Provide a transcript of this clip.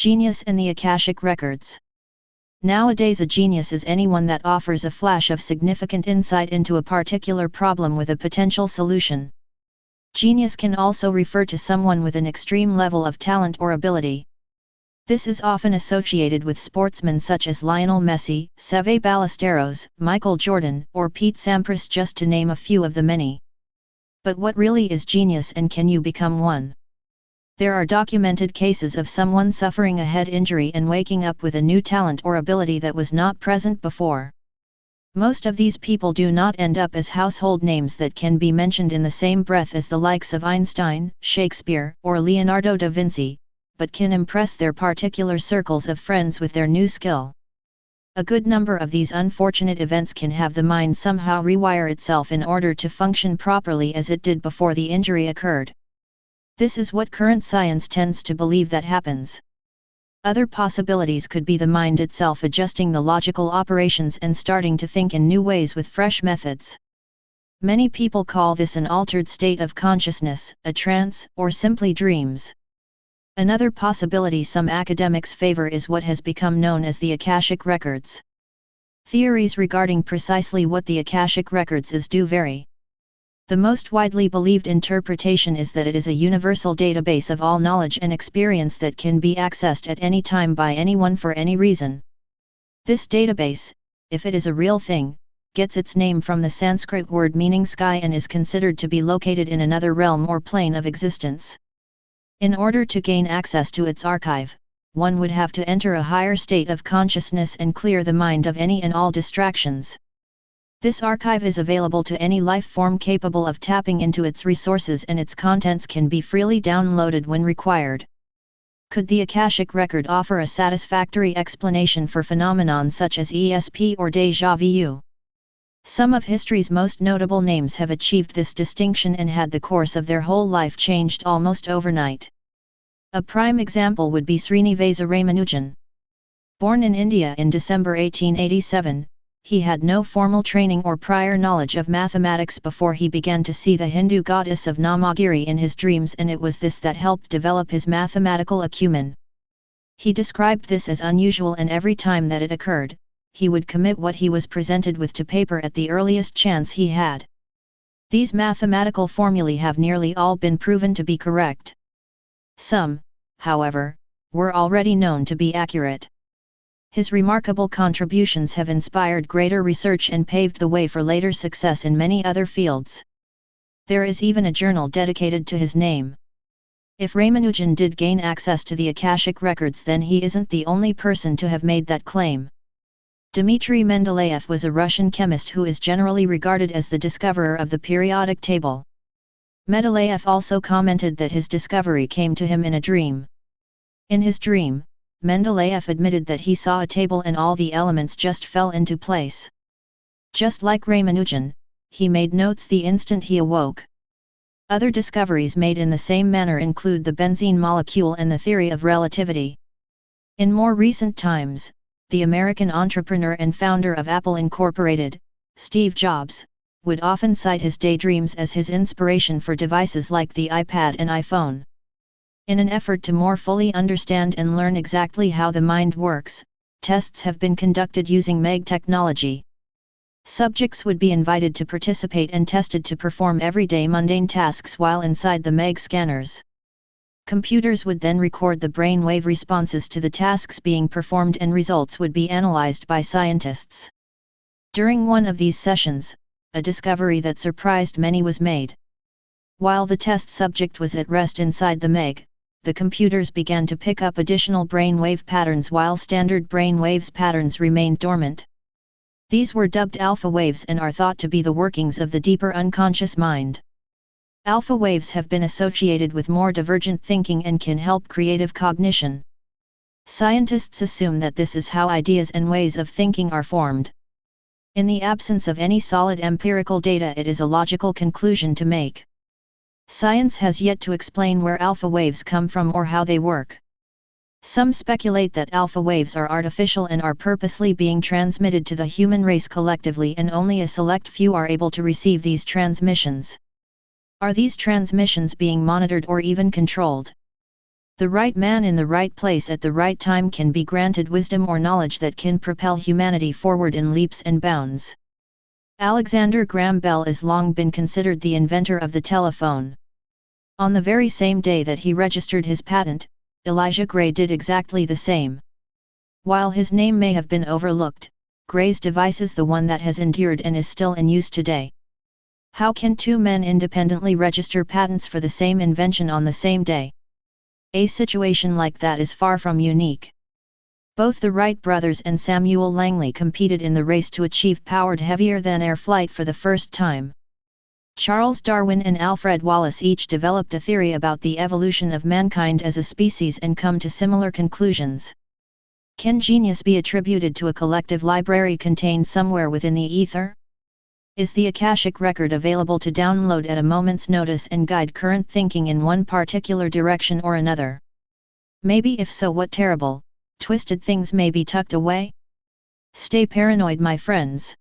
Genius and the Akashic Records. Nowadays, a genius is anyone that offers a flash of significant insight into a particular problem with a potential solution. Genius can also refer to someone with an extreme level of talent or ability. This is often associated with sportsmen such as Lionel Messi, Seve Ballesteros, Michael Jordan, or Pete Sampras, just to name a few of the many. But what really is genius, and can you become one? There are documented cases of someone suffering a head injury and waking up with a new talent or ability that was not present before. Most of these people do not end up as household names that can be mentioned in the same breath as the likes of Einstein, Shakespeare, or Leonardo da Vinci, but can impress their particular circles of friends with their new skill. A good number of these unfortunate events can have the mind somehow rewire itself in order to function properly as it did before the injury occurred. This is what current science tends to believe that happens. Other possibilities could be the mind itself adjusting the logical operations and starting to think in new ways with fresh methods. Many people call this an altered state of consciousness, a trance, or simply dreams. Another possibility some academics favor is what has become known as the Akashic Records. Theories regarding precisely what the Akashic Records is do vary. The most widely believed interpretation is that it is a universal database of all knowledge and experience that can be accessed at any time by anyone for any reason. This database, if it is a real thing, gets its name from the Sanskrit word meaning sky and is considered to be located in another realm or plane of existence. In order to gain access to its archive, one would have to enter a higher state of consciousness and clear the mind of any and all distractions. This archive is available to any life form capable of tapping into its resources, and its contents can be freely downloaded when required. Could the Akashic Record offer a satisfactory explanation for phenomenon such as ESP or déjà vu? Some of history's most notable names have achieved this distinction and had the course of their whole life changed almost overnight. A prime example would be Srinivasa Ramanujan. Born in India in December 1887, he had no formal training or prior knowledge of mathematics before he began to see the Hindu goddess of Namagiri in his dreams, and it was this that helped develop his mathematical acumen. He described this as unusual, and every time that it occurred, he would commit what he was presented with to paper at the earliest chance he had. These mathematical formulae have nearly all been proven to be correct. Some, however, were already known to be accurate. His remarkable contributions have inspired greater research and paved the way for later success in many other fields. There is even a journal dedicated to his name. If Ramanujan did gain access to the Akashic Records, then he isn't the only person to have made that claim. Dmitry Mendeleev was a Russian chemist who is generally regarded as the discoverer of the periodic table. Mendeleev also commented that his discovery came to him in a dream. In his dream, Mendeleev admitted that he saw a table and all the elements just fell into place. Just like Ramanujan, he made notes the instant he awoke. Other discoveries made in the same manner include the benzene molecule and the theory of relativity. In more recent times, the American entrepreneur and founder of Apple Incorporated, Steve Jobs, would often cite his daydreams as his inspiration for devices like the iPad and iPhone. In an effort to more fully understand and learn exactly how the mind works, tests have been conducted using MEG technology. Subjects would be invited to participate and tested to perform everyday mundane tasks while inside the MEG scanners. Computers would then record the brainwave responses to the tasks being performed, and results would be analyzed by scientists. During one of these sessions, a discovery that surprised many was made. While the test subject was at rest inside the MEG, the computers began to pick up additional brainwave patterns while standard brainwaves patterns remained dormant. These were dubbed alpha waves and are thought to be the workings of the deeper unconscious mind. Alpha waves have been associated with more divergent thinking and can help creative cognition. Scientists assume that this is how ideas and ways of thinking are formed. In the absence of any solid empirical data, it is a logical conclusion to make. Science has yet to explain where alpha waves come from or how they work. Some speculate that alpha waves are artificial and are purposely being transmitted to the human race collectively, and only a select few are able to receive these transmissions. Are these transmissions being monitored or even controlled? The right man in the right place at the right time can be granted wisdom or knowledge that can propel humanity forward in leaps and bounds. Alexander Graham Bell has long been considered the inventor of the telephone. On the very same day that he registered his patent, Elijah Gray did exactly the same. While his name may have been overlooked, Gray's device is the one that has endured and is still in use today. How can two men independently register patents for the same invention on the same day? A situation like that is far from unique. Both the Wright brothers and Samuel Langley competed in the race to achieve powered heavier-than-air flight for the first time. Charles Darwin and Alfred Wallace each developed a theory about the evolution of mankind as a species and come to similar conclusions. Can genius be attributed to a collective library contained somewhere within the ether? Is the Akashic record available to download at a moment's notice and guide current thinking in one particular direction or another? Maybe. If so, what terrible, twisted things may be tucked away? Stay paranoid, my friends.